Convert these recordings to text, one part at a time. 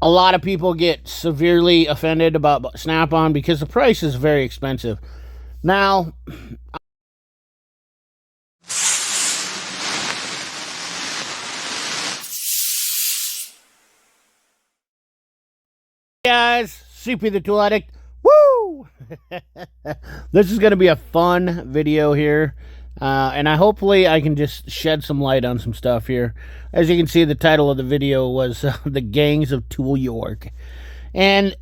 A lot of people get severely offended about Snap-on because the price is very expensive. Now, guys, CP the Tool Addict. Woo! This is going to be a fun video here. And hopefully I can just shed some light on some stuff here. As you can see, the title of the video was The Gangs of Tool York. And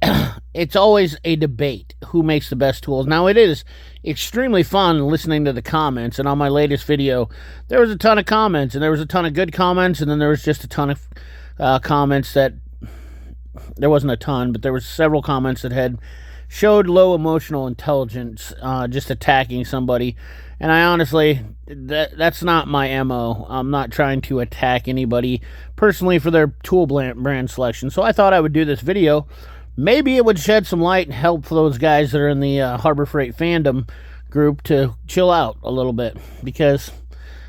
it's always a debate who makes the best tools. Now, it is extremely fun listening to the comments. And on my latest video, there was a ton of comments. And there was a ton of good comments. And then there was just a ton of comments that... There wasn't a ton, but there were several comments that had showed low emotional intelligence, just attacking somebody. And I honestly, that's not my MO. I'm not trying to attack anybody personally for their tool brand selection. So I thought I would do this video. Maybe it would shed some light and help for those guys that are in the Harbor Freight fandom group to chill out a little bit. Because,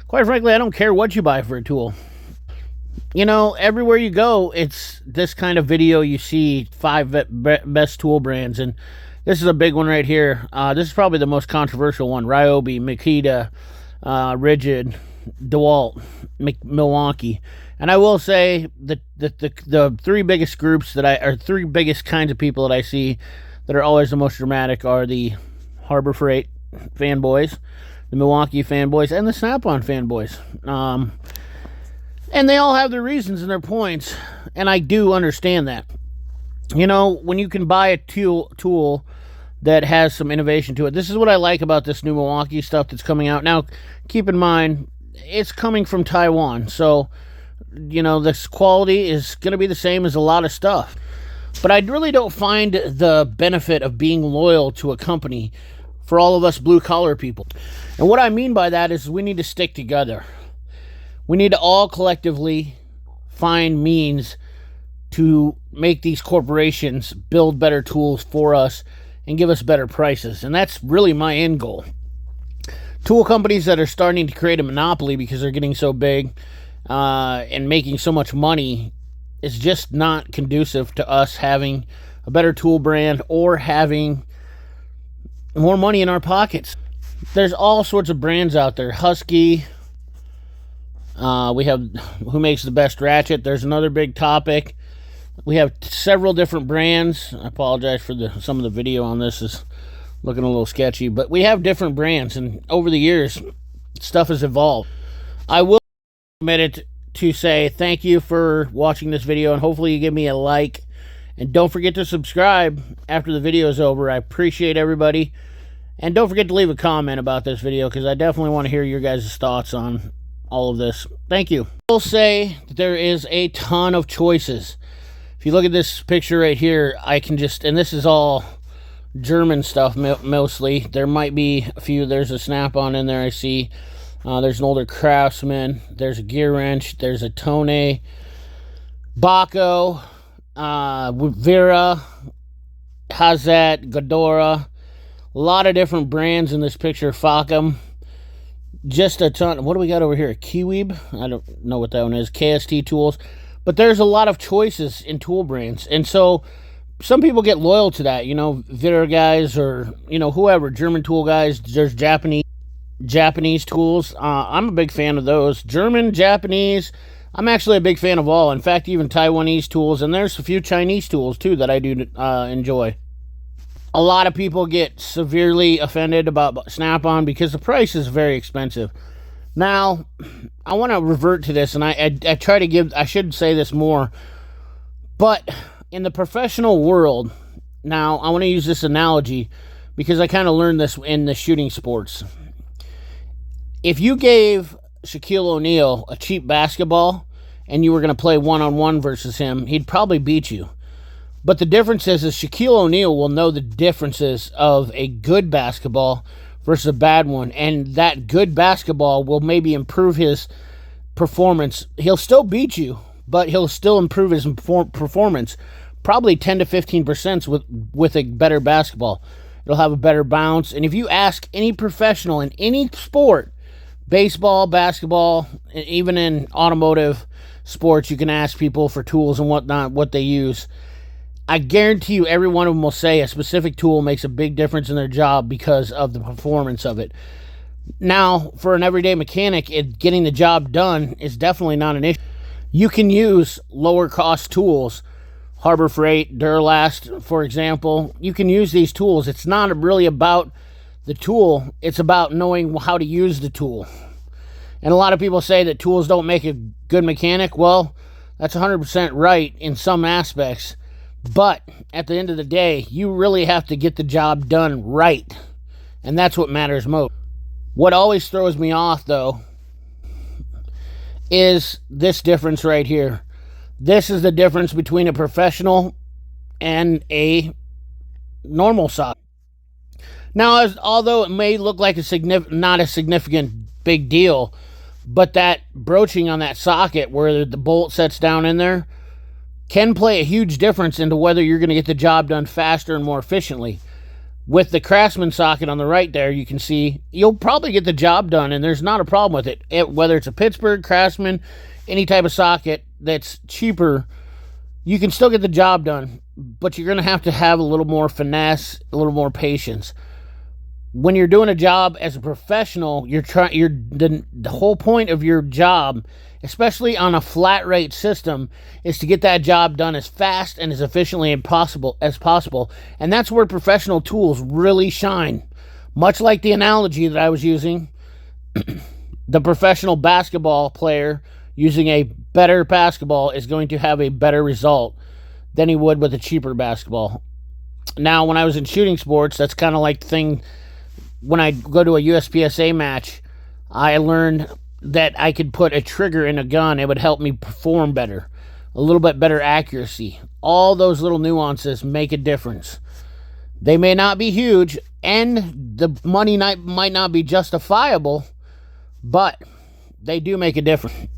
quite frankly, I don't care what you buy for a tool. You know, everywhere you go, it's this kind of video. You see 5 best tool brands, and this is a big one right here. This is probably the most controversial one. Ryobi, Makita, Rigid, DeWalt, Milwaukee. And I will say that the 3 biggest groups or 3 biggest kinds of people that I see that are always the most dramatic are the Harbor Freight fanboys, the Milwaukee fanboys, and the Snap-on fanboys. And they all have their reasons and their points, and I do understand that. You know, when you can buy a tool that has some innovation to it. This is what I like about this new Milwaukee stuff that's coming out. Now, keep in mind, it's coming from Taiwan, so, you know, this quality is going to be the same as a lot of stuff. But I really don't find the benefit of being loyal to a company for all of us blue-collar people. And what I mean by that is we need to stick together. We need to all collectively find means to make these corporations build better tools for us and give us better prices. And that's really my end goal. Tool companies that are starting to create a monopoly because they're getting so big and making so much money is just not conducive to us having a better tool brand or having more money in our pockets. There's all sorts of brands out there. Husky. We have who makes the best ratchet. There's another big topic. We have several different brands. I apologize for some of the video on this is looking a little sketchy, but we have different brands, and over the years, stuff has evolved. I will admit it to say thank you for watching this video, and hopefully you give me a like, and don't forget to subscribe after the video is over. I appreciate everybody, and don't forget to leave a comment about this video, because I definitely want to hear your guys' thoughts on all of this. Thank you. I will say that there is a ton of choices. If you look at this picture right here, I can just, and this is all German stuff mostly. There might be a few. There's a Snap-on in there I see. There's an older Craftsman. There's a Gear Wrench. There's a Tone. Baco. Vera. Hazat. Godora. A lot of different brands in this picture. Facom. Just a ton. What do we got over here? Kiweeb? I don't know what that one is. KST Tools. But there's a lot of choices in tool brands. And so some people get loyal to that. You know, Vitter guys or, you know, whoever. German tool guys. There's Japanese tools. I'm a big fan of those. German, Japanese. I'm actually a big fan of all. In fact, even Taiwanese tools. And there's a few Chinese tools, too, that I do enjoy. A lot of people get severely offended about Snap-on because the price is very expensive. Now, I want to revert to this, and I try to give, I should say this more, but in the professional world, now, I want to use this analogy because I kind of learned this in the shooting sports. If you gave Shaquille O'Neal a cheap basketball and you were going to play one-on-one versus him, he'd probably beat you. But the difference is Shaquille O'Neal will know the differences of a good basketball versus a bad one. And that good basketball will maybe improve his performance. He'll still beat you, but he'll still improve his performance. Probably 10 to 15% with a better basketball. It'll have a better bounce. And if you ask any professional in any sport, baseball, basketball, even in automotive, sports, you can ask people for tools and whatnot, what they use. I guarantee you every one of them will say a specific tool makes a big difference in their job because of the performance of it. Now, for an everyday mechanic, getting the job done is definitely not an issue. You can use lower cost tools, Harbor Freight, Duralast, for example. You can use these tools. It's not really about the tool, it's about knowing how to use the tool. And a lot of people say that tools don't make a good mechanic. Well, that's 100% right in some aspects. But at the end of the day, you really have to get the job done right. And that's what matters most. What always throws me off, though, is this difference right here. This is the difference between a professional and a normal socket. Now, although it may look like not a significant big deal, but that broaching on that socket where the bolt sets down in there can play a huge difference into whether you're going to get the job done faster and more efficiently. With the Craftsman socket on the right there, you can see you'll probably get the job done, and there's not a problem with it. Whether it's a Pittsburgh, Craftsman, any type of socket that's cheaper, you can still get the job done, but you're going to have a little more finesse, a little more patience. When you're doing a job as a professional, the whole point of your job, especially on a flat rate system, is to get that job done as fast and as efficiently as possible. And that's where professional tools really shine. Much like the analogy that I was using, the professional basketball player using a better basketball is going to have a better result than he would with a cheaper basketball. Now, when I was in shooting sports, that's kind of like the thing. When I go to a USPSA match, I learned that I could put a trigger in a gun. It would help me perform better, a little bit better accuracy. All those little nuances make a difference. They may not be huge, and the money might not be justifiable, but they do make a difference.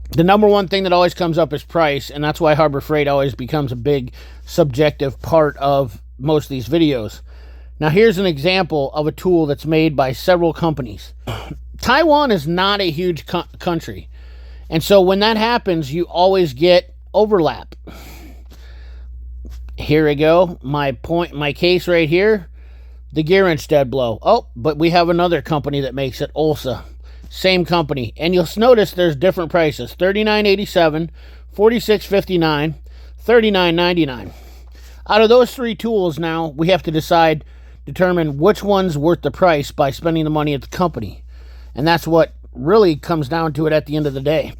The number one thing that always comes up is price, and that's why Harbor Freight always becomes a big subjective part of most of these videos. Now, here's an example of a tool that's made by several companies. Taiwan is not a huge country, and so when that happens, you always get overlap. Here we go. My case right here, the gear inch dead blow. Oh, but we have another company that makes it, Ulsa. Same company, and you'll notice there's different prices: $39.87, $46.59, $39.99. Out of those three tools, now we have to determine which one's worth the price by spending the money at the company. And that's what really comes down to it at the end of the day.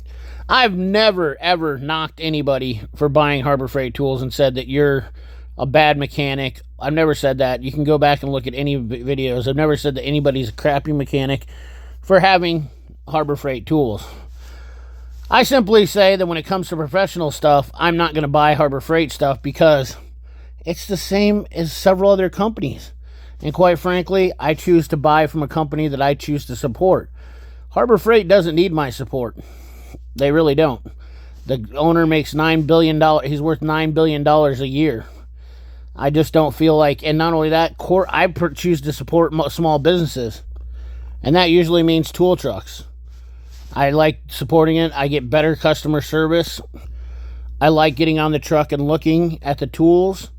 I've never, ever knocked anybody for buying Harbor Freight tools and said that you're a bad mechanic. I've never said that. You can go back and look at any videos. I've never said that anybody's a crappy mechanic for having Harbor Freight tools. I simply say that when it comes to professional stuff, I'm not going to buy Harbor Freight stuff because it's the same as several other companies. And quite frankly, I choose to buy from a company that I choose to support. Harbor Freight doesn't need my support. They really don't. The owner makes $9 billion. He's worth $9 billion a year. I just don't feel like, and not only that, I choose to support small businesses. And that usually means tool trucks. I like supporting it. I get better customer service. I like getting on the truck and looking at the tools.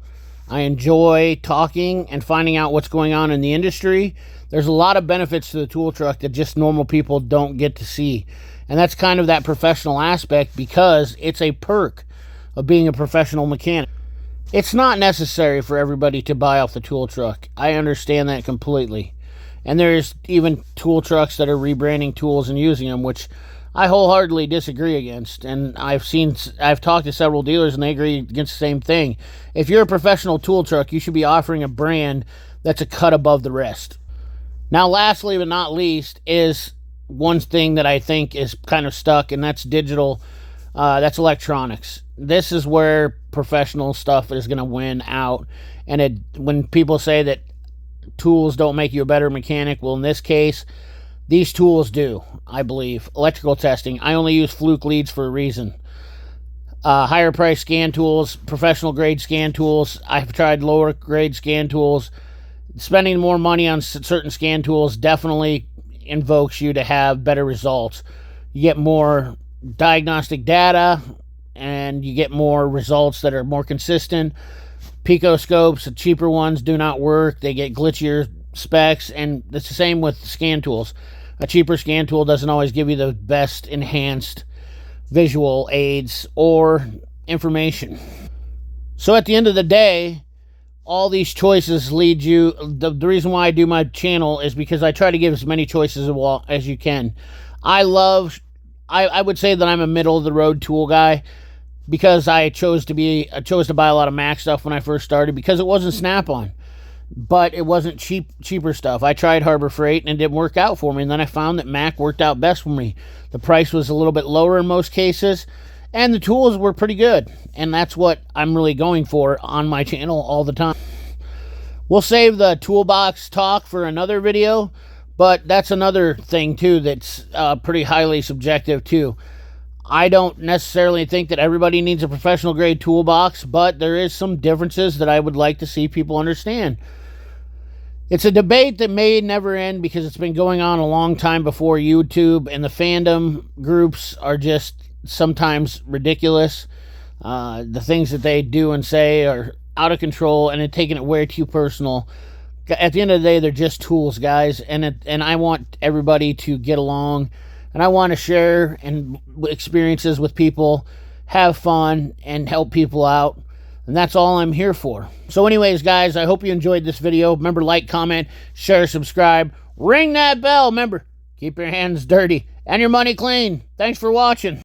I enjoy talking and finding out what's going on in the industry. There's a lot of benefits to the tool truck that just normal people don't get to see. And that's kind of that professional aspect because it's a perk of being a professional mechanic. It's not necessary for everybody to buy off the tool truck. I understand that completely. And there's even tool trucks that are rebranding tools and using them, which I wholeheartedly disagree against. And I've talked to several dealers and they agree against the same thing. If you're a professional tool truck, you should be offering a brand that's a cut above the rest. Now, lastly but not least is one thing that I think is kind of stuck, and that's digital. That's electronics. This is where professional stuff is going to win out. And when people say that tools don't make you a better mechanic, well, in this case, these tools do, I believe. Electrical testing. I only use Fluke leads for a reason. Higher price scan tools, professional grade scan tools. I've tried lower grade scan tools. Spending more money on certain scan tools definitely invokes you to have better results. You get more diagnostic data, and you get more results that are more consistent. Picoscopes, the cheaper ones, do not work. They get glitchier specs, and it's the same with scan tools. A cheaper scan tool doesn't always give you the best enhanced visual aids or information. So at the end of the day, all these choices lead you. The reason why I do my channel is because I try to give as many choices as you can. I would say that I'm a middle of the road tool guy, because I chose to buy a lot of Mac stuff when I first started, because it wasn't Snap-on, but it wasn't cheaper stuff. I tried Harbor Freight and it didn't work out for me, and then I found that Mac worked out best for me. The price was a little bit lower in most cases, and the tools were pretty good, and that's what I'm really going for on my channel all the time. We'll save the toolbox talk for another video, but that's another thing too that's pretty highly subjective too. I don't necessarily think that everybody needs a professional grade toolbox, but there is some differences that I would like to see people understand. It's a debate that may never end, because it's been going on a long time before YouTube, and the fandom groups are just sometimes ridiculous. The things that they do and say are out of control, and it's taking it way too personal. At the end of the day, they're just tools, guys, and I want everybody to get along. And I want to share experiences with people, have fun, and help people out. And that's all I'm here for. So anyways, guys, I hope you enjoyed this video. Remember, like, comment, share, subscribe. Ring that bell. Remember, keep your hands dirty and your money clean. Thanks for watching.